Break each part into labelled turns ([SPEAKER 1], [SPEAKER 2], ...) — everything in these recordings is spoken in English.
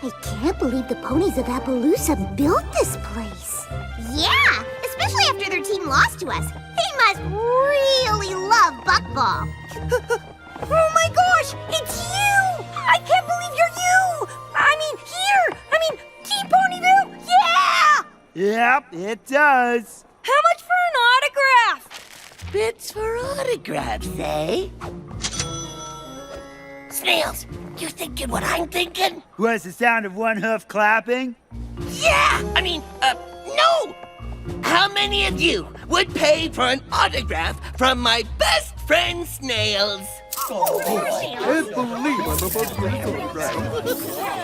[SPEAKER 1] I can't believe the ponies of Appaloosa built this place.
[SPEAKER 2] Yeah, especially after their team lost to us. They must really love buckball.
[SPEAKER 3] Oh my gosh, it's you! I can't believe you're you! Team Ponyville, yeah!
[SPEAKER 4] Yep, it does.
[SPEAKER 3] How much for an autograph?
[SPEAKER 5] Bits for autographs, eh? Snails, you thinking what I'm thinking?
[SPEAKER 4] Was the sound of one hoof clapping?
[SPEAKER 5] Yeah! No! How many of you would pay for an autograph from my best friend Snails?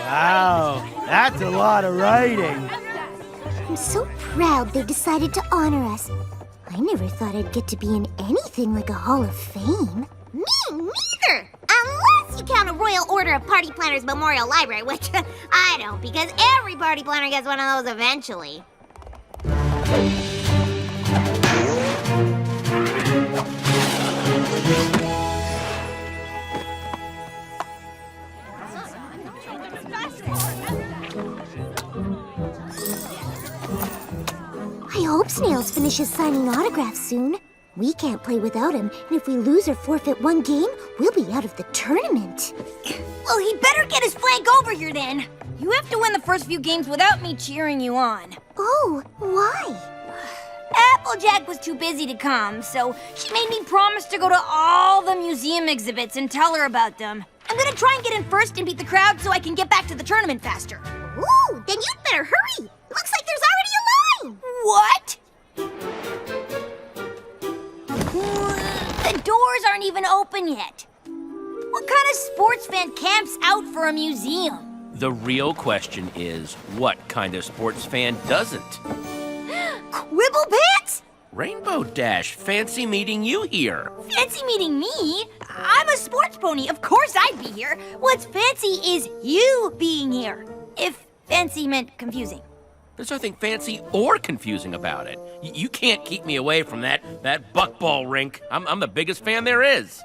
[SPEAKER 4] Wow, that's a lot of writing.
[SPEAKER 1] I'm so proud they decided to honor us. I never thought I'd get to be in anything like a Hall of Fame.
[SPEAKER 2] Me neither! Unless you count a Royal Order of Party Planners Memorial Library, which I don't, because every party planner gets one of those eventually.
[SPEAKER 1] I hope Snails finishes signing autographs soon. We can't play without him, and if we lose or forfeit one game, we'll be out of the tournament.
[SPEAKER 3] Well, he better get his flank over here then. You have to win the first few games without me cheering you on.
[SPEAKER 1] Oh, why?
[SPEAKER 3] Applejack was too busy to come, so she made me promise to go to all the museum exhibits and tell her about them. I'm gonna try and get in first and beat the crowd so I can get back to the tournament faster.
[SPEAKER 2] Ooh, then you'd better hurry. Looks like there's already a line.
[SPEAKER 3] What? The doors aren't even open yet. What kind of sports fan camps out for a museum?
[SPEAKER 6] The real question is, what kind of sports fan doesn't?
[SPEAKER 3] Quibble pants?
[SPEAKER 6] Rainbow Dash, fancy meeting you here.
[SPEAKER 3] Fancy meeting me? I'm a sports pony. Of course I'd be here. What's fancy is you being here. If fancy meant confusing.
[SPEAKER 6] There's nothing fancy or confusing about it. You can't keep me away from that buckball rink. I'm the biggest fan there is.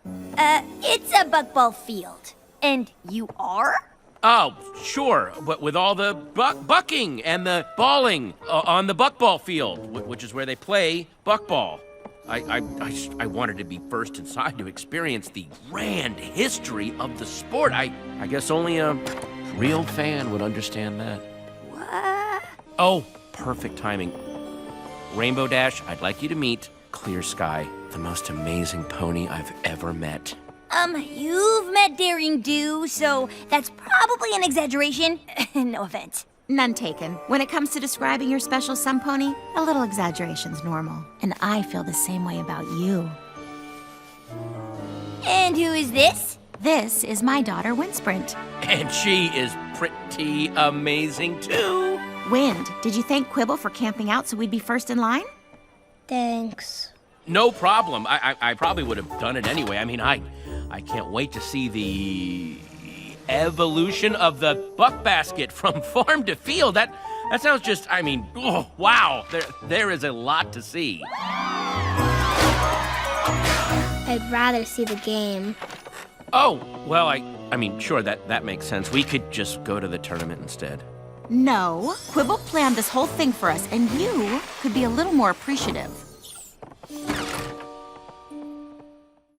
[SPEAKER 3] It's a buckball field. And you are?
[SPEAKER 6] Oh, sure, but with all the bucking and the balling on the buckball field, which is where they play buckball. I wanted to be first inside to experience the grand history of the sport. I guess only a real fan would understand that.
[SPEAKER 3] What?
[SPEAKER 6] Oh, perfect timing. Rainbow Dash, I'd like you to meet Clear Sky, the most amazing pony I've ever met.
[SPEAKER 3] You've met Daring Do, so that's probably an exaggeration. No offense.
[SPEAKER 7] None taken. When it comes to describing your special Somepony, a little exaggeration's normal. And I feel the same way about you.
[SPEAKER 3] And who is this?
[SPEAKER 7] This is my daughter, Windsprint.
[SPEAKER 6] And she is pretty amazing, too.
[SPEAKER 7] Wind, did you thank Quibble for camping out so we'd be first in line?
[SPEAKER 1] Thanks.
[SPEAKER 6] No problem. I probably would have done it anyway. I mean, I can't wait to see the evolution of the buck basket from farm to field. That sounds just, I mean, oh, wow. There is a lot to see.
[SPEAKER 1] I'd rather see the game.
[SPEAKER 6] Oh, well, I mean, sure, that makes sense. We could just go to the tournament instead.
[SPEAKER 7] No, Quibble planned this whole thing for us, and you could be a little more appreciative.